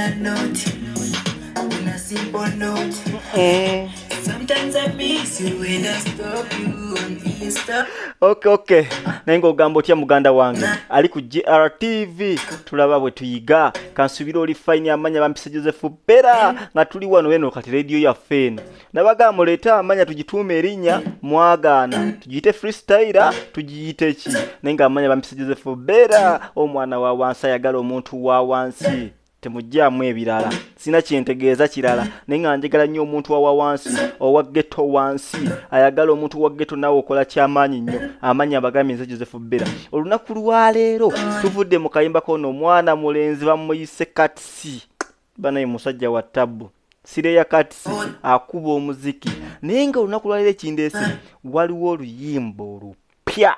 a note, in a simple note. Sometimes I miss you when I stop you on Insta. Okay. Nengo gambo tia muganda wange. Ali ku GRTV. Tulaba bwe tuyiga. Kansubira oli fine amanya bampise Joseph Bera. Nga tuli wano weno kati radio ya feno. Nabaga muleta amanya tugitume erinnya mwagaana. Tugiyite freestyler, tugiyite ki. Nenga amanya bampise Joseph Bera. Omwana wa wansi ayagala omuntu wa wansi. Temujjamu ebirala sina kyentegeeza kirala nenga njagala nnyo omuntu wa wansi owa ghetto wansi ayagala omuntu wa ghetto nawe okola kyamaanyi nnyo amanya abagambi nze Joseph Bera olunaku lwaleero tuvudde mu kayimba kono omwana mulenzi bamuyise Katsi banaye musajja wa tabu Sireya Katsi akuba omuziki nenga olunaku lwaleero ekindeese waliwo oluyimba olupya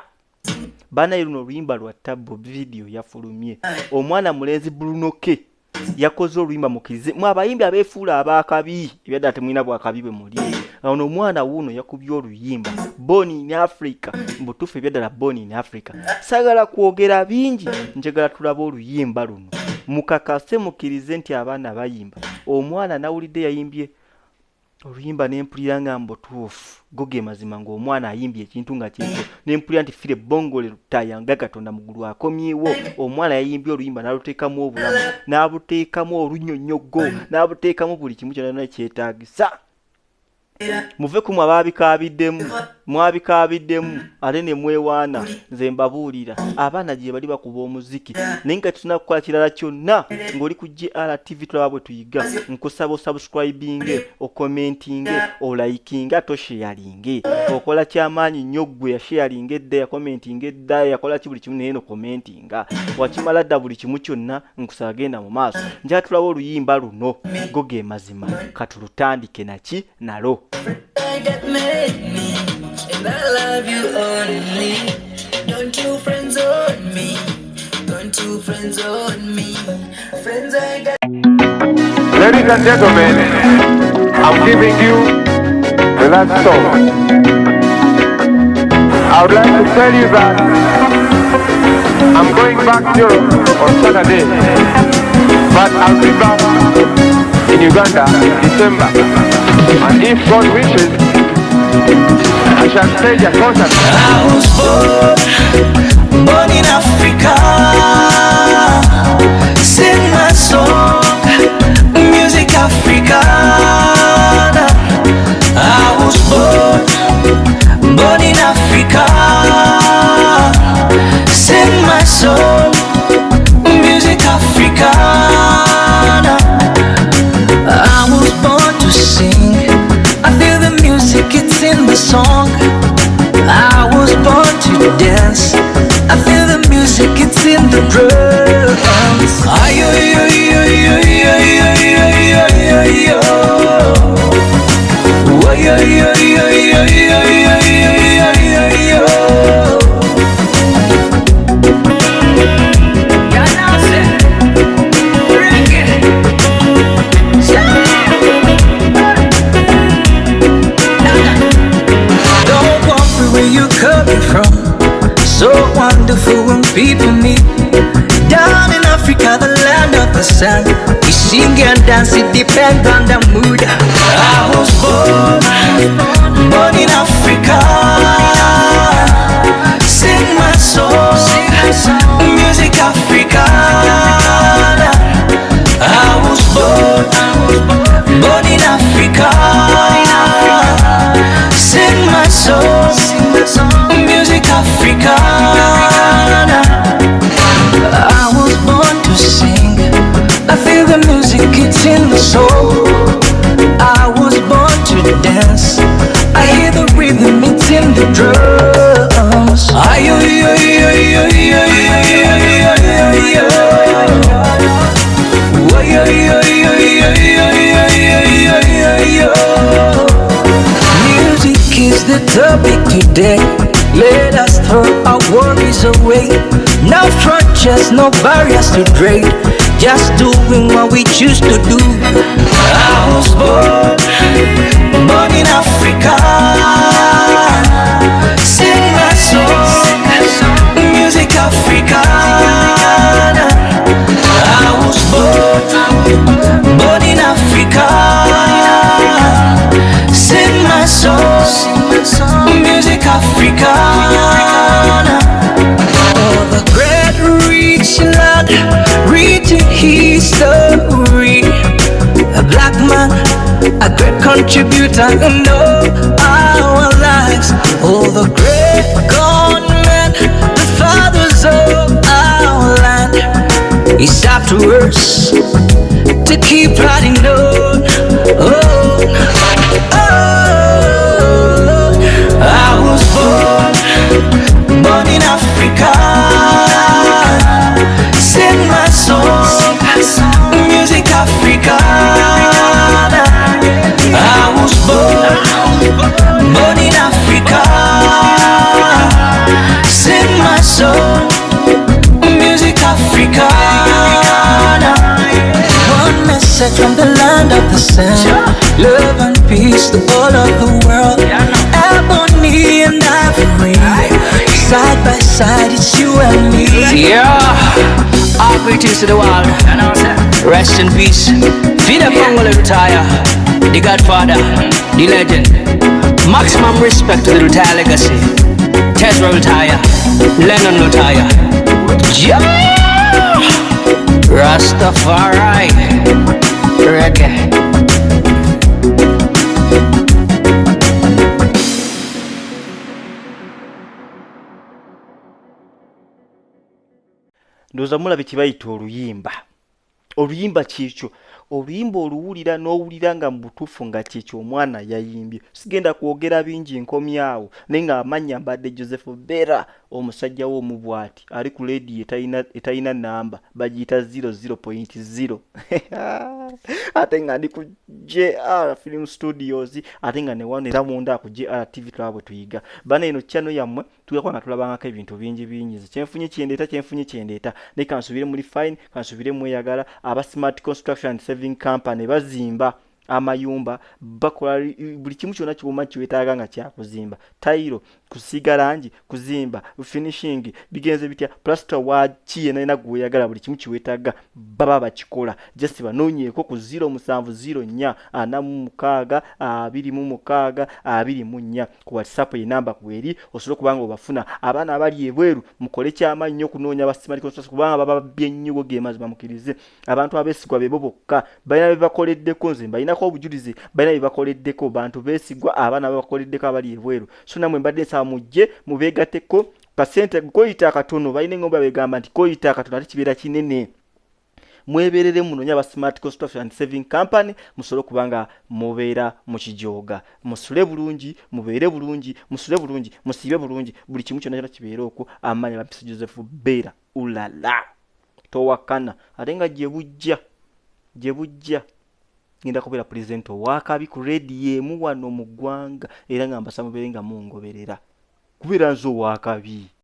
banaye luno oluyimba lwa tabu video yafulumye omwana mulenzi Bruno yakoze oluyimba mukilize mu abayimbi abeefuula abakabi ebyadda temwina bwakabi bwe muli ono omwana wuno yakubye oluyimba Born in Africa mbutufu ebyaddala Born in Africa sagala kwogera bingi njagala tulaba oluyimba luno mukakase mukilize nti abaana bayimba omwana nawulidde yayimbye oluyimba nempulira nga mbutuufu goge mazima ng'omwana ayimbye ekintu nga kyekyo nempulira nti fire bongole lutaya nga Katonda mugulu akomyewo omwana yayimbye oluyimba n'aluteekamu obulamu n'abuteekamu olunyonyogo n'abuteekamu buli kimu kyonna kyetaagisa muve ku mwabikabiddemu ate ne mwewaana nze mbabuulira abaana gye bali bakuba omuziki naye nga tunakukola kirala kyonna ng'oli ku GRTV tulaba bwe tuyiga nkusaba osubscribinge okomentinge olaikinge ate osharinge okola kyamaanyi nnyo ggwe yasharinga edda yakomentinga edda yakola ki buli kimu naye nokomentinga wakimala dda buli kimu kyonna nkusaba genda mu maaso njala tulaba oluyimba luno go ge mazima katulutandike naki nalo That made me, and I love you only. Don't you friends on me? Don't you friends on me? Friends I got. Ladies and gentlemen, I'm giving you the last song. I would like to tell you that I'm going back to Europe on Saturday, but I'll be back in Uganda in December. And if God wishes, I shall stage a concert. I was born in Africa. Sing my song, music Africana. I was born in Africa. Sing my song, music Africana. I was born to sing. I feel the music, it's in the song. I was born to dance. I feel the music, it's in the drums. Ayo yo yo yo yo yo yo yo yo yo. Oh yo yo yo yo yo yo yo yo yo. So wonderful when people meet. Down in Africa, the land of the sun, we sing and dance, it depends on the mood. I was born in Africa. Sing my song, music Africana. I was born in Africa. Sing my song, music Africana. I was born to sing. I feel the music, it's in the soul. I was born to dance. I hear the rhythm, it's in the drums. Ayo yo yo yo yo yo yo yo yo. Oh yo yo yo yo yo yo yo yo yo. Music is the topic today. Let us throw our worries away. No frontiers, no barriers to break. Just doing what we choose to do. I was born in Africa. Sing my song, music Africana. I was born contributor in all our lives. All the great gone men, the fathers of our land. It's up to us to keep riding on. Oh, I was born in Africa. Sing my song, music Africa. I was born in Africa. Sing my song, music Africa. One message from the land of the sun, love and peace to all of the world. Ebony and ivory, side by side, it's you and me. Yeah, all greetings to the world. Rest in peace. Vida Congolo retire. The Godfather, the legend. Maximum respect to the retire legacy. Tesla retire. Lennon retire. Yeah. Rastafari. Reggae. ndoza mulabe kibayita oluyimba. Oluyimba kyekyo, oluyimba oluwulira n'owulira nga mu butuufu nga kyekyo omwana yayimbye. Sigenda kwogera bingi nkomyawo naye nga amanya mbadde Joseph Bera, omusajja w'omubwati ali ku leediyo etayina namba bagiyita 00.0 ate nga ndi ku JR Film Studios ate nga ne wano era munda ku JR TV tulaba tuyiga bana eno channel yammwe tugakwa nga tulabangako ebintu bingi bingi kyenfunye kyendeeta ne kansubire muri fine kansubire mweyagala aba Smart Construction and Saving Company bazimba amayumba bakola buli kimu kyonna kiwuma kiwetaaga nga kyakuzimba tayiro kusiga langi kuzimba finishing bigenze bitya plaster wa kiyenna gweyagala buli kimu kiwetaaga baba bakikola just banoonyeeko ku 0704 46 26 24 ku WhatsApp ye namba kweri osobola kubanga obafuna abaana abali ebweru mukole kyamannyo kunoonya Smart Construction kubanga baba byennyugo ge mazima mukilize abantu abesigwa bebo bokka balina bye bakoleddeko nze balinako obujulizi balina bye bakoleddeko bantu besigwa abaana bakoleddeko abali ebweru so namwe mbadde nsaba mujje mubeegatteko kasente koyita akatono balina engomba begamba nti koyita akatono ate kibeera kinene mweberere munonya aba Smart Construction and Saving Company musole kubanga mubeera mu kijooga musule bulungi mubeere bulungi musule bulungi musibe bulungi buli kimu kyonna kibeera okwo amanya ba Joseph Bera ulala towakana ate nga gye bujja ngenda kubeera present wakabi ku radio emu wano mu ggwanga era nga mbasa mubeere nga mungoberera kubeera nzo wakabi